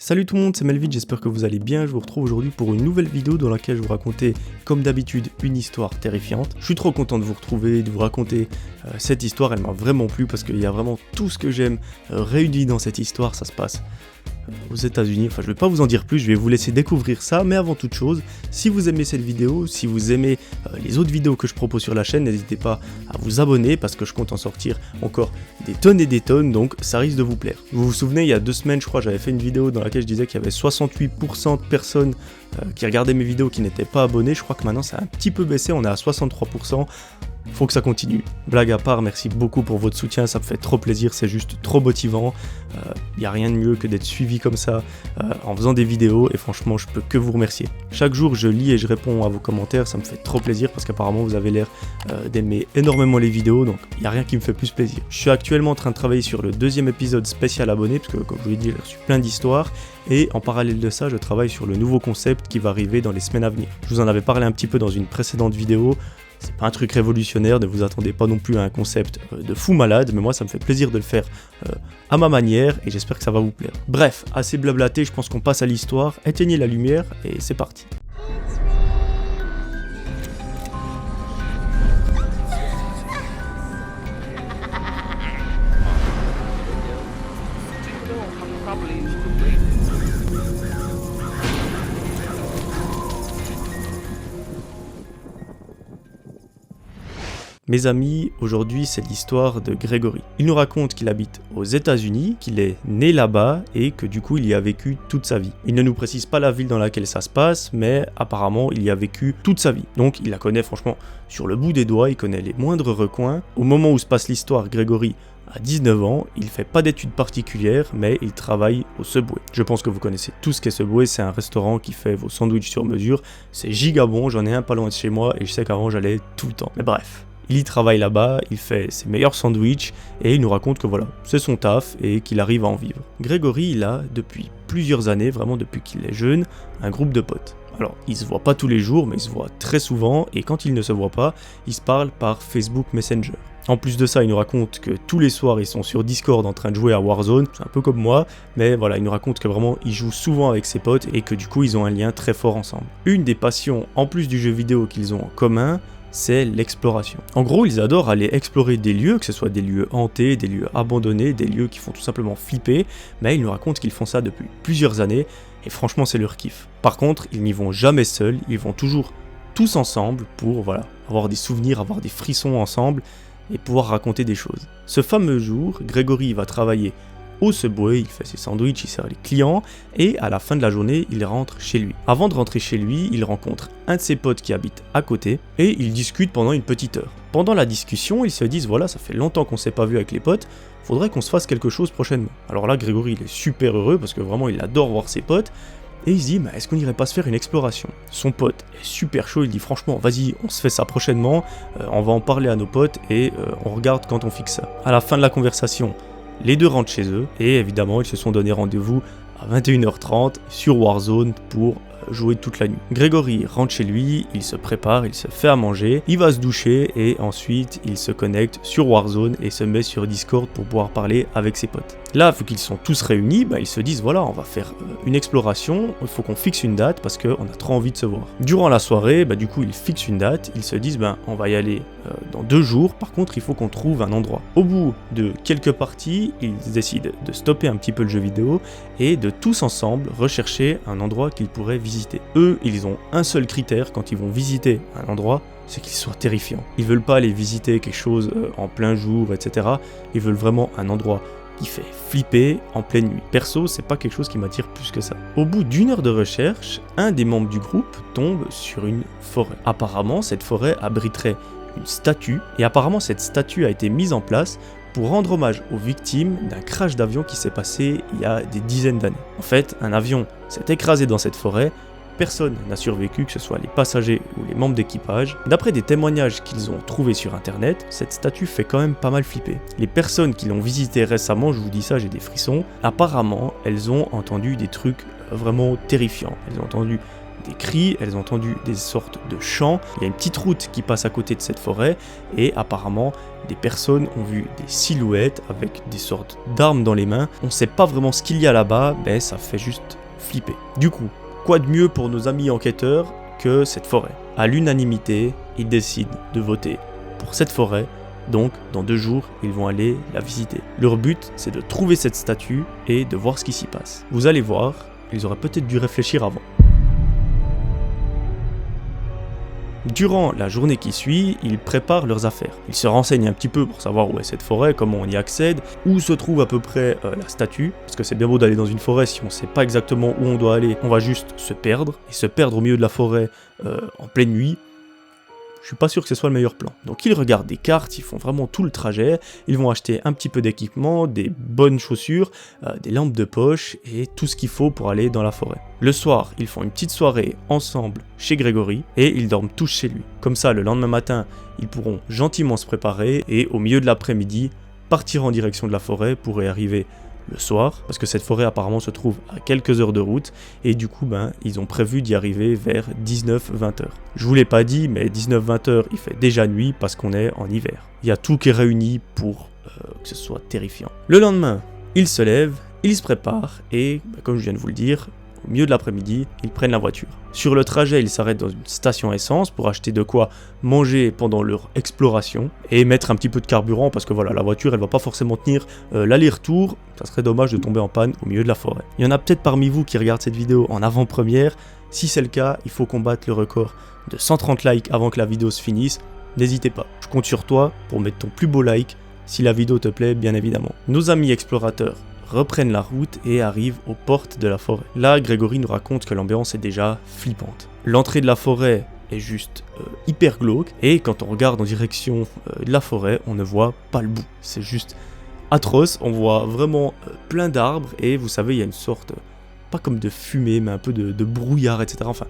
Salut tout le monde, c'est Melvin, j'espère que vous allez bien. Je vous retrouve aujourd'hui pour une nouvelle vidéo dans laquelle je vous raconter, comme d'habitude, une histoire terrifiante. Je suis trop content de vous retrouver, de vous raconter cette histoire. Elle m'a vraiment plu parce qu'il y a vraiment tout ce que j'aime réuni dans cette histoire. Ça se passe aux États-Unis. Enfin, je vais pas vous en dire plus, je vais vous laisser découvrir ça. Mais avant toute chose, si vous aimez cette vidéo, si vous aimez les autres vidéos que je propose sur la chaîne, n'hésitez pas à vous abonner parce que je compte en sortir encore des tonnes et des tonnes, donc ça risque de vous plaire. Vous vous souvenez, il y a 2 semaines, je crois, j'avais fait une vidéo dans laquelle je disais qu'il y avait 68% de personnes qui regardaient mes vidéos qui n'étaient pas abonnées. Je crois que maintenant ça a un petit peu baissé, on est à 63%. Faut que ça continue. Blague à part, merci beaucoup pour votre soutien, ça me fait trop plaisir, c'est juste trop motivant. Il n'y a rien de mieux que d'être suivi comme ça en faisant des vidéos et franchement je peux que vous remercier. Chaque jour je lis et je réponds à vos commentaires, ça me fait trop plaisir parce qu'apparemment vous avez l'air d'aimer énormément les vidéos, donc il n'y a rien qui me fait plus plaisir. Je suis actuellement en train de travailler sur le 2e épisode spécial abonné parce que comme je vous l'ai dit j'ai reçu plein d'histoires et en parallèle de ça je travaille sur le nouveau concept qui va arriver dans les semaines à venir. Je vous en avais parlé un petit peu dans une précédente vidéo. C'est pas un truc révolutionnaire, ne vous attendez pas non plus à un concept de fou malade, mais moi ça me fait plaisir de le faire à ma manière et j'espère que ça va vous plaire. Bref, assez blablaté, je pense qu'on passe à l'histoire, éteignez la lumière et c'est parti. Mes amis, aujourd'hui c'est l'histoire de Gregory. Il nous raconte qu'il habite aux États-Unis, qu'il est né là-bas et que du coup il y a vécu toute sa vie. Il ne nous précise pas la ville dans laquelle ça se passe, mais apparemment il y a vécu toute sa vie. Donc il la connaît franchement sur le bout des doigts, il connaît les moindres recoins. Au moment où se passe l'histoire, Gregory a 19 ans, il fait pas d'études particulières, mais il travaille au Subway. Je pense que vous connaissez tous ce qu'est Subway, c'est un restaurant qui fait vos sandwichs sur mesure. C'est giga bon, j'en ai un pas loin de chez moi et je sais qu'avant j'allais tout le temps. Mais bref. Il y travaille là-bas, il fait ses meilleurs sandwichs et il nous raconte que voilà, c'est son taf et qu'il arrive à en vivre. Gregory, il a depuis plusieurs années, vraiment depuis qu'il est jeune, un groupe de potes. Alors, ils se voient pas tous les jours, mais ils se voient très souvent et quand ils ne se voient pas, ils se parlent par Facebook Messenger. En plus de ça, il nous raconte que tous les soirs, ils sont sur Discord en train de jouer à Warzone, c'est un peu comme moi, mais voilà, il nous raconte que vraiment, ils jouent souvent avec ses potes et que du coup, ils ont un lien très fort ensemble. Une des passions, en plus du jeu vidéo qu'ils ont en commun, c'est l'exploration. En gros, ils adorent aller explorer des lieux, que ce soit des lieux hantés, des lieux abandonnés, des lieux qui font tout simplement flipper, mais ils nous racontent qu'ils font ça depuis plusieurs années, et franchement c'est leur kiff. Par contre, ils n'y vont jamais seuls, ils vont toujours tous ensemble pour voilà, avoir des souvenirs, avoir des frissons ensemble, et pouvoir raconter des choses. Ce fameux jour, Gregory va travailler au Subway, il fait ses sandwichs, il sert les clients, et à la fin de la journée, il rentre chez lui. Avant de rentrer chez lui, il rencontre un de ses potes qui habite à côté, et ils discutent pendant une petite heure. Pendant la discussion, ils se disent, voilà, ça fait longtemps qu'on s'est pas vu avec les potes, faudrait qu'on se fasse quelque chose prochainement. Alors là, Gregory, il est super heureux, parce que vraiment, il adore voir ses potes, et il se dit, est-ce qu'on irait pas se faire une exploration? Son pote est super chaud, il dit, franchement, vas-y, on se fait ça prochainement, on va en parler à nos potes, et on regarde quand on fixe ça. À la fin de la conversation, les deux rentrent chez eux et évidemment ils se sont donné rendez-vous à 21h30 sur Warzone pour jouer toute la nuit. Gregory rentre chez lui, il se prépare, il se fait à manger, il va se doucher et ensuite il se connecte sur Warzone et se met sur Discord pour pouvoir parler avec ses potes. Là, vu qu'ils sont tous réunis, ils se disent voilà, on va faire une exploration, il faut qu'on fixe une date parce qu'on a trop envie de se voir. Durant la soirée, du coup ils fixent une date, ils se disent on va y aller dans 2 jours, par contre il faut qu'on trouve un endroit. Au bout de quelques parties, ils décident de stopper un petit peu le jeu vidéo et de tous ensemble rechercher un endroit qu'ils pourraient visiter. Eux, ils ont un seul critère quand ils vont visiter un endroit, c'est qu'il soit terrifiant. Ils veulent pas aller visiter quelque chose en plein jour, etc. Ils veulent vraiment un endroit qui fait flipper en pleine nuit. Perso, c'est pas quelque chose qui m'attire plus que ça. Au bout d'1 heure de recherche, un des membres du groupe tombe sur une forêt. Apparemment, cette forêt abriterait une statue, et apparemment cette statue a été mise en place pour rendre hommage aux victimes d'un crash d'avion qui s'est passé il y a des dizaines d'années. En fait, un avion s'est écrasé dans cette forêt, personne n'a survécu, que ce soit les passagers ou les membres d'équipage. D'après des témoignages qu'ils ont trouvés sur internet, cette statue fait quand même pas mal flipper. Les personnes qui l'ont visitée récemment, je vous dis ça, j'ai des frissons, apparemment elles ont entendu des trucs vraiment terrifiants. Elles ont entendu des cris, elles ont entendu des sortes de chants. Il y a une petite route qui passe à côté de cette forêt et apparemment des personnes ont vu des silhouettes avec des sortes d'armes dans les mains. On ne sait pas vraiment ce qu'il y a là-bas, mais ça fait juste flipper. Du coup, quoi de mieux pour nos amis enquêteurs que cette forêt? À l'unanimité, ils décident de voter pour cette forêt. Donc, dans 2 jours, ils vont aller la visiter. Leur but, c'est de trouver cette statue et de voir ce qui s'y passe. Vous allez voir, ils auraient peut-être dû réfléchir avant. Durant la journée qui suit, ils préparent leurs affaires. Ils se renseignent un petit peu pour savoir où est cette forêt, comment on y accède, où se trouve à peu près la statue, parce que c'est bien beau d'aller dans une forêt, si on ne sait pas exactement où on doit aller, on va juste se perdre, et se perdre au milieu de la forêt en pleine nuit, je suis pas sûr que ce soit le meilleur plan. Donc ils regardent des cartes, ils font vraiment tout le trajet, ils vont acheter un petit peu d'équipement, des bonnes chaussures, des lampes de poche et tout ce qu'il faut pour aller dans la forêt. Le soir, ils font une petite soirée ensemble chez Grégory et ils dorment tous chez lui. Comme ça, le lendemain matin, ils pourront gentiment se préparer et au milieu de l'après-midi, partir en direction de la forêt pour y arriver le soir, parce que cette forêt apparemment se trouve à quelques heures de route, et du coup, ils ont prévu d'y arriver vers 19-20 heures. Je vous l'ai pas dit, mais 19-20 heures, il fait déjà nuit parce qu'on est en hiver. Il y a tout qui est réuni pour que ce soit terrifiant. Le lendemain, ils se lèvent, ils se préparent, et comme je viens de vous le dire, au milieu de l'après-midi, ils prennent la voiture. Sur le trajet, ils s'arrêtent dans une station essence pour acheter de quoi manger pendant leur exploration et mettre un petit peu de carburant parce que voilà, la voiture, elle va pas forcément tenir l'aller-retour. Ça serait dommage de tomber en panne au milieu de la forêt. Il y en a peut-être parmi vous qui regardent cette vidéo en avant-première. Si c'est le cas, il faut combattre le record de 130 likes avant que la vidéo se finisse. N'hésitez pas. Je compte sur toi pour mettre ton plus beau like si la vidéo te plaît, bien évidemment. Nos amis explorateurs reprennent la route et arrivent aux portes de la forêt. Là, Grégory nous raconte que l'ambiance est déjà flippante. L'entrée de la forêt est juste hyper glauque, et quand on regarde en direction de la forêt, on ne voit pas le bout. C'est juste atroce, on voit vraiment plein d'arbres, et vous savez, il y a une sorte, pas comme de fumée, mais un peu de brouillard, etc. Enfin,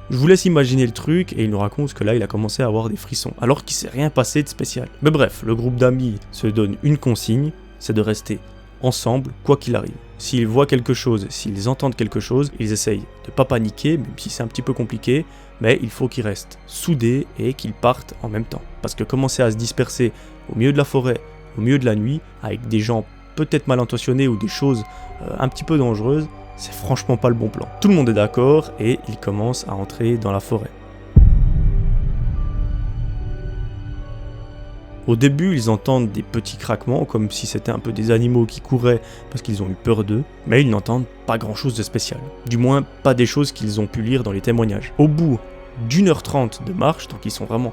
je vous laisse imaginer le truc, et il nous raconte que là, il a commencé à avoir des frissons, alors qu'il s'est rien passé de spécial. Mais bref, le groupe d'amis se donne une consigne, c'est de rester ensemble, quoi qu'il arrive. S'ils voient quelque chose, s'ils entendent quelque chose, ils essayent de pas paniquer, même si c'est un petit peu compliqué, mais il faut qu'ils restent soudés et qu'ils partent en même temps. Parce que commencer à se disperser au milieu de la forêt, au milieu de la nuit, avec des gens peut-être mal intentionnés ou des choses un petit peu dangereuses, c'est franchement pas le bon plan. Tout le monde est d'accord et ils commencent à entrer dans la forêt. Au début, ils entendent des petits craquements, comme si c'était un peu des animaux qui couraient parce qu'ils ont eu peur d'eux, mais ils n'entendent pas grand-chose de spécial. Du moins, pas des choses qu'ils ont pu lire dans les témoignages. Au bout d'1h30 de marche, donc ils sont vraiment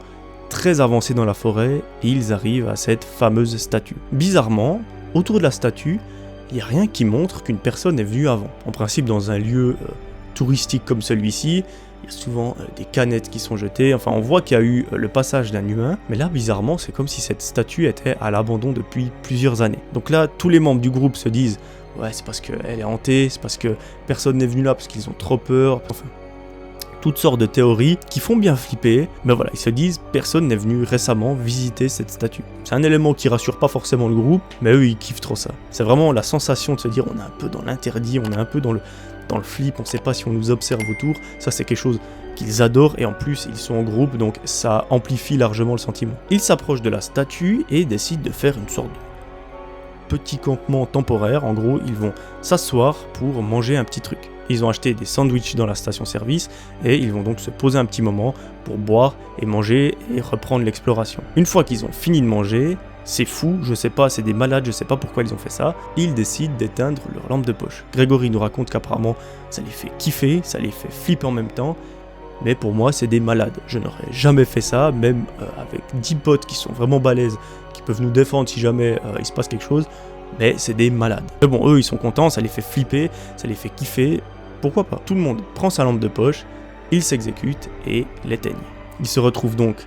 très avancés dans la forêt, et ils arrivent à cette fameuse statue. Bizarrement, autour de la statue, il n'y a rien qui montre qu'une personne est venue avant. En principe, dans un lieu touristique comme celui-ci, il y a souvent des canettes qui sont jetées, enfin on voit qu'il y a eu le passage d'un humain, mais là bizarrement c'est comme si cette statue était à l'abandon depuis plusieurs années. Donc là tous les membres du groupe se disent ouais c'est parce qu'elle est hantée, c'est parce que personne n'est venu là parce qu'ils ont trop peur, enfin toutes sortes de théories qui font bien flipper, mais voilà, ils se disent personne n'est venu récemment visiter cette statue. C'est un élément qui rassure pas forcément le groupe, mais eux ils kiffent trop ça. C'est vraiment la sensation de se dire on est un peu dans l'interdit, on est un peu dans le flip, on sait pas si on nous observe autour, ça c'est quelque chose qu'ils adorent et en plus ils sont en groupe donc ça amplifie largement le sentiment. Ils s'approchent de la statue et décident de faire une sorte de petit campement temporaire, en gros ils vont s'asseoir pour manger un petit truc. Ils ont acheté des sandwichs dans la station-service et ils vont donc se poser un petit moment pour boire et manger et reprendre l'exploration. Une fois qu'ils ont fini de manger, c'est fou, je sais pas, c'est des malades, je sais pas pourquoi ils ont fait ça, ils décident d'éteindre leur lampe de poche. Grégory nous raconte qu'apparemment ça les fait kiffer, ça les fait flipper en même temps, mais pour moi c'est des malades. Je n'aurais jamais fait ça, même avec 10 potes qui sont vraiment balèzes, qui peuvent nous défendre si jamais il se passe quelque chose, mais c'est des malades. Mais bon, eux ils sont contents, ça les fait flipper, ça les fait kiffer, pourquoi pas. Tout le monde prend sa lampe de poche, ils s'exécutent et l'éteignent. Ils se retrouvent donc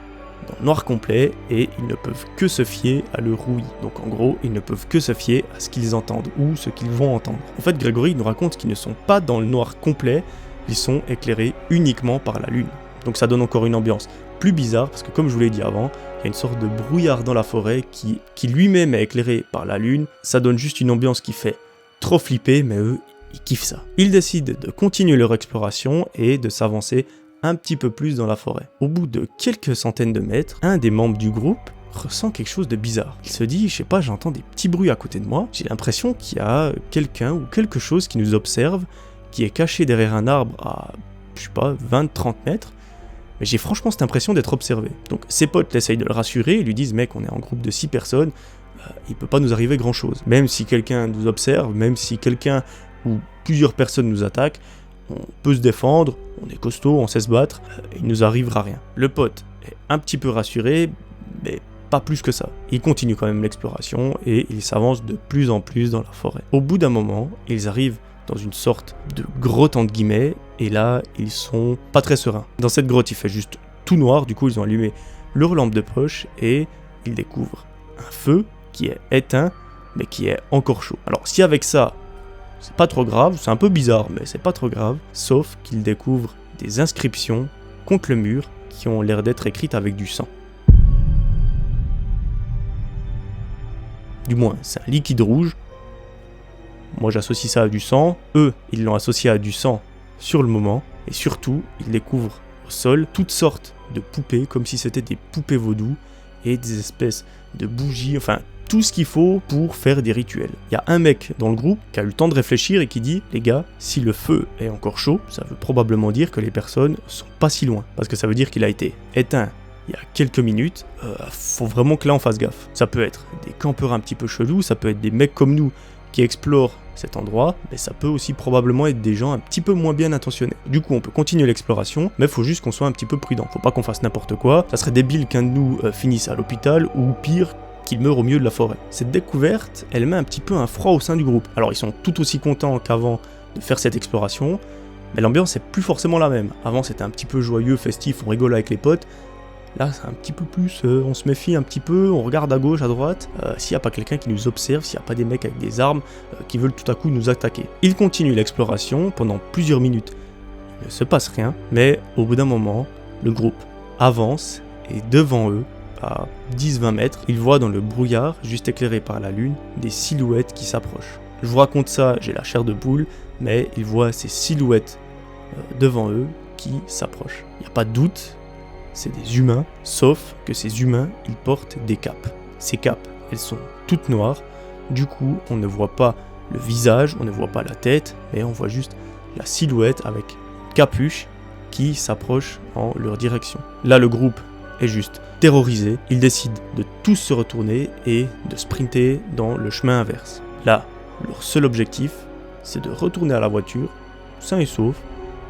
dans le noir complet et ils ne peuvent que se fier à leur ouïe. Donc en gros, ils ne peuvent que se fier à ce qu'ils entendent ou ce qu'ils vont entendre. En fait, Grégory nous raconte qu'ils ne sont pas dans le noir complet, ils sont éclairés uniquement par la lune. Donc ça donne encore une ambiance plus bizarre parce que comme je vous l'ai dit avant, il y a une sorte de brouillard dans la forêt qui lui-même est éclairé par la lune. Ça donne juste une ambiance qui fait trop flipper, mais eux, ils kiffent ça. Ils décident de continuer leur exploration et de s'avancer un petit peu plus dans la forêt. Au bout de quelques centaines de mètres, un des membres du groupe ressent quelque chose de bizarre. Il se dit, je sais pas, j'entends des petits bruits à côté de moi, j'ai l'impression qu'il y a quelqu'un ou quelque chose qui nous observe, qui est caché derrière un arbre à, je sais pas, 20-30 mètres, mais j'ai franchement cette impression d'être observé. Donc ses potes essayent de le rassurer, ils lui disent, mec, on est en groupe de 6 personnes, il peut pas nous arriver grand chose. Même si quelqu'un nous observe, même si quelqu'un ou plusieurs personnes nous attaquent, on peut se défendre, on est costaud, on sait se battre, il nous arrivera rien. Le pote est un petit peu rassuré, mais pas plus que ça. Il continue quand même l'exploration et il s'avance de plus en plus dans la forêt. Au bout d'un moment, ils arrivent dans une sorte de grotte entre guillemets, et là, ils sont pas très sereins. Dans cette grotte, il fait juste tout noir, du coup, ils ont allumé leur lampe de poche et ils découvrent un feu qui est éteint, mais qui est encore chaud. Alors, si avec ça, c'est pas trop grave, c'est un peu bizarre, mais c'est pas trop grave, sauf qu'ils découvrent des inscriptions contre le mur qui ont l'air d'être écrites avec du sang. Du moins, c'est un liquide rouge. Moi, j'associe ça à du sang. Eux, ils l'ont associé à du sang sur le moment. Et surtout, ils découvrent au sol toutes sortes de poupées, comme si c'était des poupées vaudou, et des espèces de bougies, enfin, tout ce qu'il faut pour faire des rituels. Il y a un mec dans le groupe qui a eu le temps de réfléchir et qui dit, les gars, si le feu est encore chaud, ça veut probablement dire que les personnes sont pas si loin. Parce que ça veut dire qu'il a été éteint il y a quelques minutes, faut vraiment que là on fasse gaffe. Ça peut être des campeurs un petit peu chelous, ça peut être des mecs comme nous qui explorent cet endroit, mais ça peut aussi probablement être des gens un petit peu moins bien intentionnés. Du coup, on peut continuer l'exploration, mais faut juste qu'on soit un petit peu prudent. Faut pas qu'on fasse n'importe quoi, ça serait débile qu'un de nous finisse à l'hôpital, ou pire, qu'il meure au milieu de la forêt. Cette découverte, elle met un petit peu un froid au sein du groupe. Alors ils sont tout aussi contents qu'avant de faire cette exploration, mais l'ambiance est plus forcément la même. Avant c'était un petit peu joyeux, festif, on rigole avec les potes. Là, c'est un petit peu plus, on se méfie un petit peu, on regarde à gauche, à droite, s'il n'y a pas quelqu'un qui nous observe, s'il n'y a pas des mecs avec des armes qui veulent tout à coup nous attaquer. Ils continuent l'exploration pendant plusieurs minutes. Il ne se passe rien, mais au bout d'un moment, le groupe avance et devant eux, à 10-20 mètres, ils voient dans le brouillard, juste éclairé par la lune, des silhouettes qui s'approchent. Je vous raconte ça, j'ai la chair de poule, mais ils voient ces silhouettes devant eux qui s'approchent. Il n'y a pas de doute. C'est des humains, sauf que ces humains, ils portent des capes. Ces capes, elles sont toutes noires, du coup, on ne voit pas le visage, on ne voit pas la tête, mais on voit juste la silhouette avec une capuche qui s'approche en leur direction. Là, le groupe est juste terrorisé, ils décident de tous se retourner et de sprinter dans le chemin inverse. Là, leur seul objectif, c'est de retourner à la voiture, sain et sauf,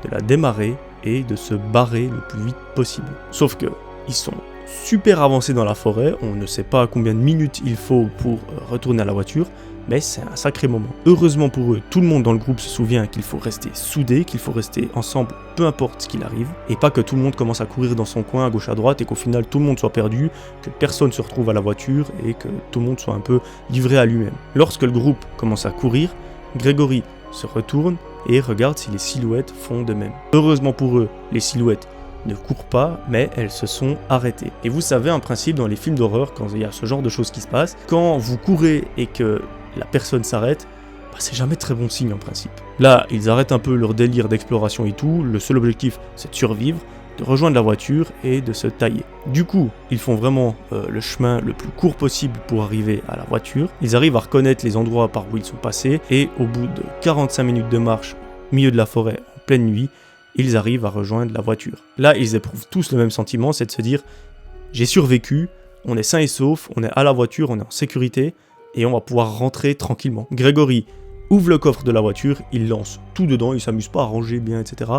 de la démarrer et de se barrer le plus vite possible. Sauf que ils sont super avancés dans la forêt, on ne sait pas combien de minutes il faut pour retourner à la voiture, mais c'est un sacré moment. Heureusement pour eux, tout le monde dans le groupe se souvient qu'il faut rester soudé, qu'il faut rester ensemble, peu importe ce qu'il arrive, et pas que tout le monde commence à courir dans son coin à gauche à droite et qu'au final tout le monde soit perdu, que personne se retrouve à la voiture et que tout le monde soit un peu livré à lui-même. Lorsque le groupe commence à courir, Grégory se retourne et regarde si les silhouettes font de même. Heureusement pour eux, les silhouettes ne courent pas, mais elles se sont arrêtées. Et vous savez, en principe, dans les films d'horreur, quand il y a ce genre de choses qui se passent, quand vous courez et que la personne s'arrête, c'est jamais très bon signe en principe. Là, ils arrêtent un peu leur délire d'exploration et tout, le seul objectif, c'est de survivre, de rejoindre la voiture et de se tailler. Du coup, ils font vraiment le chemin le plus court possible pour arriver à la voiture. Ils arrivent à reconnaître les endroits par où ils sont passés et au bout de 45 minutes de marche au milieu de la forêt en pleine nuit, ils arrivent à rejoindre la voiture. Là, ils éprouvent tous le même sentiment, c'est de se dire « J'ai survécu, on est sain et sauf, on est à la voiture, on est en sécurité et on va pouvoir rentrer tranquillement. » Grégory ouvre le coffre de la voiture, il lance tout dedans, il s'amuse pas à ranger bien, etc.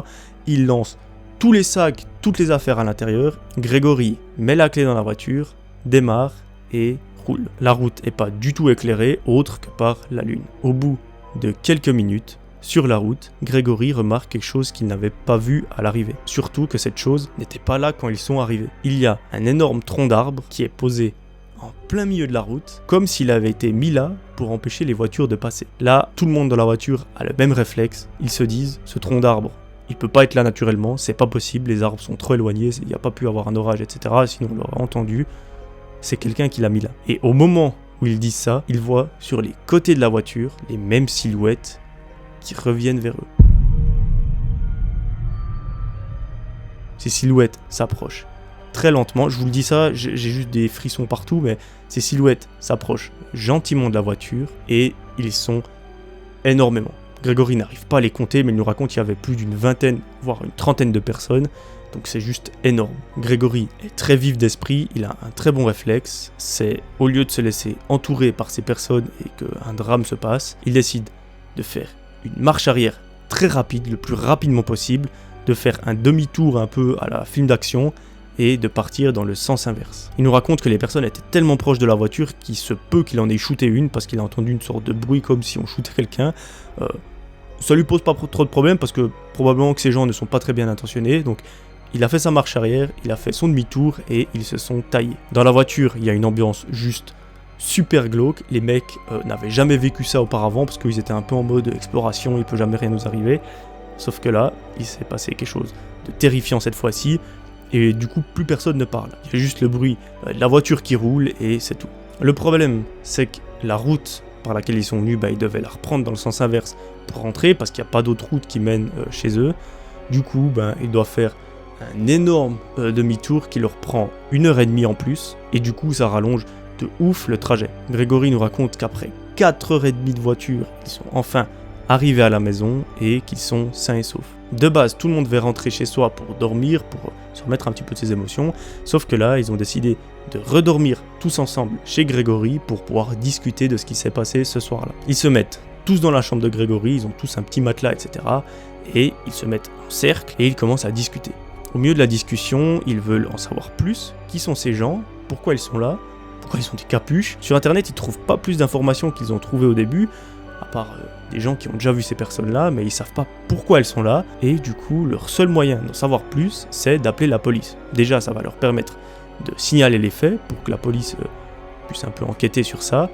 Il lance tous les sacs, toutes les affaires à l'intérieur. Grégory met la clé dans la voiture, démarre et roule. La route n'est pas du tout éclairée, autre que par la lune. Au bout de quelques minutes, sur la route, Grégory remarque quelque chose qu'il n'avait pas vu à l'arrivée. Surtout que cette chose n'était pas là quand ils sont arrivés. Il y a un énorme tronc d'arbre qui est posé en plein milieu de la route, comme s'il avait été mis là pour empêcher les voitures de passer. Là, tout le monde dans la voiture a le même réflexe. Ils se disent, ce tronc d'arbre, il peut pas être là naturellement, c'est pas possible, les arbres sont trop éloignés, il n'y a pas pu avoir un orage, etc. Sinon on l'aurait entendu, c'est quelqu'un qui l'a mis là. Et au moment où ils disent ça, ils voient sur les côtés de la voiture les mêmes silhouettes qui reviennent vers eux. Ces silhouettes s'approchent très lentement. Je vous le dis ça, j'ai juste des frissons partout, mais ces silhouettes s'approchent gentiment de la voiture et ils sont énormément. Grégory n'arrive pas à les compter, mais il nous raconte qu'il y avait plus d'une vingtaine, voire une trentaine de personnes. Donc c'est juste énorme. Grégory est très vif d'esprit, il a un très bon réflexe. C'est au lieu de se laisser entourer par ces personnes et qu'un drame se passe, il décide de faire une marche arrière très rapide, le plus rapidement possible, de faire un demi-tour un peu à la film d'action et de partir dans le sens inverse. Il nous raconte que les personnes étaient tellement proches de la voiture qu'il se peut qu'il en ait shooté une parce qu'il a entendu une sorte de bruit comme si on shootait quelqu'un. Ça lui pose pas trop de problèmes parce que probablement que ces gens ne sont pas très bien intentionnés, donc il a fait sa marche arrière, il a fait son demi-tour et ils se sont taillés. Dans la voiture, il y a une ambiance juste super glauque. Les mecs n'avaient jamais vécu ça auparavant parce qu'ils étaient un peu en mode exploration, il peut jamais rien nous arriver. Sauf que là, il s'est passé quelque chose de terrifiant cette fois-ci et du coup, plus personne ne parle. Il y a juste le bruit de la voiture qui roule et c'est tout. Le problème, c'est que la route par laquelle ils sont venus, ils devaient la reprendre dans le sens inverse pour rentrer parce qu'il n'y a pas d'autre route qui mène chez eux. Du coup, ils doivent faire un énorme demi-tour qui leur prend 1h30 en plus et du coup ça rallonge de ouf le trajet. Grégory nous raconte qu'après 4h30 de voiture, ils sont enfin arrivés à la maison et qu'ils sont sains et saufs. De base, tout le monde devait rentrer chez soi pour dormir, pour se remettre un petit peu de ses émotions, sauf que là, ils ont décidé de redormir tous ensemble chez Grégory pour pouvoir discuter de ce qui s'est passé ce soir-là. Ils se mettent tous dans la chambre de Grégory, ils ont tous un petit matelas, etc. Et ils se mettent en cercle et ils commencent à discuter. Au milieu de la discussion, ils veulent en savoir plus. Qui sont ces gens? Pourquoi ils sont là? Pourquoi ils ont des capuches? Sur internet, ils ne trouvent pas plus d'informations qu'ils ont trouvées au début, à part des gens qui ont déjà vu ces personnes-là, mais ils savent pas pourquoi elles sont là. Et du coup, leur seul moyen d'en savoir plus, c'est d'appeler la police. Déjà, ça va leur permettre de signaler les faits pour que la police puisse un peu enquêter sur ça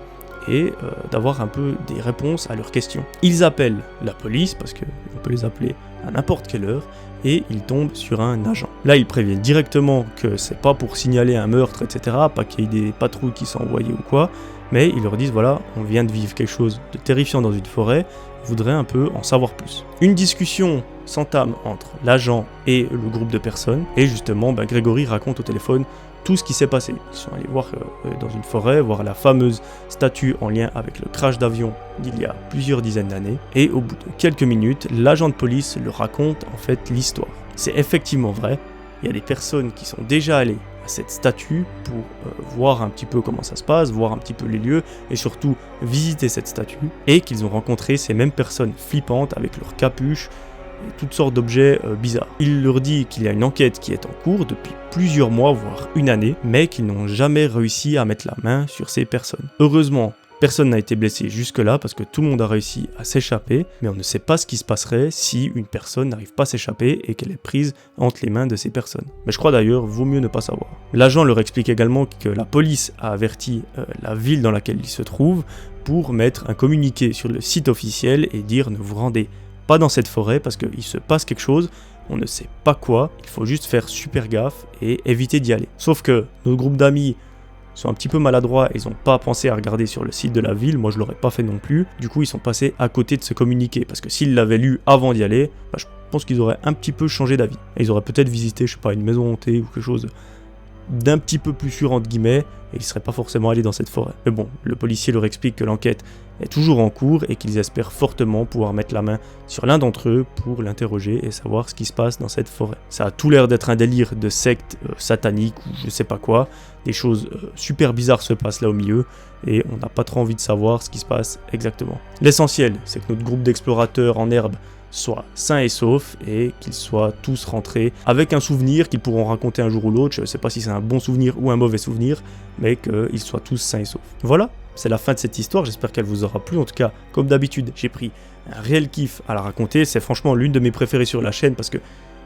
et d'avoir un peu des réponses à leurs questions. Ils appellent la police, parce qu'on peut les appeler à n'importe quelle heure, et ils tombent sur un agent. Là, ils préviennent directement que c'est pas pour signaler un meurtre, etc., pas qu'il y ait des patrouilles qui sont envoyées ou quoi, mais ils leur disent voilà, on vient de vivre quelque chose de terrifiant dans une forêt, on voudrait un peu en savoir plus. Une discussion s'entame entre l'agent et le groupe de personnes, et justement, Grégory raconte au téléphone tout ce qui s'est passé. Ils sont allés voir dans une forêt, voir la fameuse statue en lien avec le crash d'avion d'il y a plusieurs dizaines d'années, et au bout de quelques minutes, l'agent de police leur raconte en fait l'histoire. C'est effectivement vrai, il y a des personnes qui sont déjà allées à cette statue pour voir un petit peu comment ça se passe, voir un petit peu les lieux, et surtout visiter cette statue, et qu'ils ont rencontré ces mêmes personnes flippantes avec leurs capuches, et toutes sortes d'objets bizarres. Il leur dit qu'il y a une enquête qui est en cours depuis plusieurs mois, voire une année, mais qu'ils n'ont jamais réussi à mettre la main sur ces personnes. Heureusement, personne n'a été blessé jusque-là parce que tout le monde a réussi à s'échapper, mais on ne sait pas ce qui se passerait si une personne n'arrive pas à s'échapper et qu'elle est prise entre les mains de ces personnes. Mais je crois d'ailleurs, vaut mieux ne pas savoir. L'agent leur explique également que la police a averti la ville dans laquelle ils se trouvent pour mettre un communiqué sur le site officiel et dire ne vous rendez pas dans cette forêt parce qu'il se passe quelque chose, on ne sait pas quoi, il faut juste faire super gaffe et éviter d'y aller. Sauf que notre groupe d'amis sont un petit peu maladroits, ils n'ont pas pensé à regarder sur le site de la ville, moi je l'aurais pas fait non plus, du coup ils sont passés à côté de ce communiqué, parce que s'ils l'avaient lu avant d'y aller, je pense qu'ils auraient un petit peu changé d'avis. Et ils auraient peut-être visité, je sais pas, une maison hantée ou quelque chose d'un petit peu plus sûr entre guillemets, et ils seraient pas forcément allés dans cette forêt. Mais bon, le policier leur explique que l'enquête est toujours en cours et qu'ils espèrent fortement pouvoir mettre la main sur l'un d'entre eux pour l'interroger et savoir ce qui se passe dans cette forêt. Ça a tout l'air d'être un délire de secte satanique ou je sais pas quoi, des choses super bizarres se passent là au milieu et on n'a pas trop envie de savoir ce qui se passe exactement. L'essentiel, c'est que notre groupe d'explorateurs en herbe soit sains et saufs et qu'ils soient tous rentrés avec un souvenir qu'ils pourront raconter un jour ou l'autre. Je ne sais pas si c'est un bon souvenir ou un mauvais souvenir, mais qu'ils soient tous sains et saufs. Voilà, c'est la fin de cette histoire, j'espère qu'elle vous aura plu. En tout cas, comme d'habitude, j'ai pris un réel kiff à la raconter. C'est franchement l'une de mes préférées sur la chaîne parce que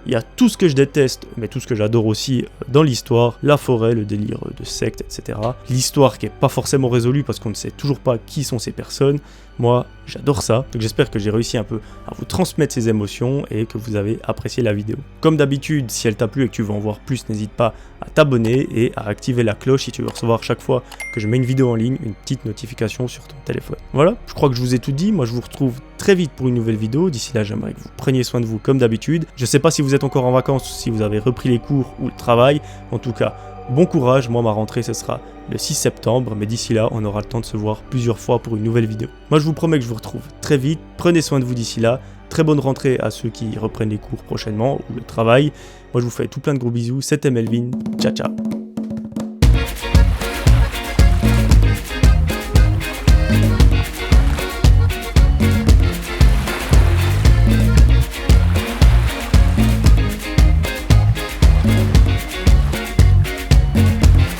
il y a tout ce que je déteste, mais tout ce que j'adore aussi dans l'histoire, la forêt, le délire de secte, etc. L'histoire qui n'est pas forcément résolue parce qu'on ne sait toujours pas qui sont ces personnes, Moi, j'adore ça, donc j'espère que j'ai réussi un peu à vous transmettre ces émotions et que vous avez apprécié la vidéo. Comme d'habitude, si elle t'a plu et que tu veux en voir plus, n'hésite pas à t'abonner et à activer la cloche si tu veux recevoir chaque fois que je mets une vidéo en ligne, une petite notification sur ton téléphone. Voilà, je crois que je vous ai tout dit, moi je vous retrouve très vite pour une nouvelle vidéo. D'ici là, j'aimerais que vous preniez soin de vous comme d'habitude. Je sais pas si vous êtes encore en vacances ou si vous avez repris les cours ou le travail, en tout cas, bon courage, moi ma rentrée ce sera le 6 septembre, mais d'ici là on aura le temps de se voir plusieurs fois pour une nouvelle vidéo. Moi je vous promets que je vous retrouve très vite, prenez soin de vous d'ici là, très bonne rentrée à ceux qui reprennent les cours prochainement ou le travail. Moi je vous fais tout plein de gros bisous, c'était Melvin, ciao ciao.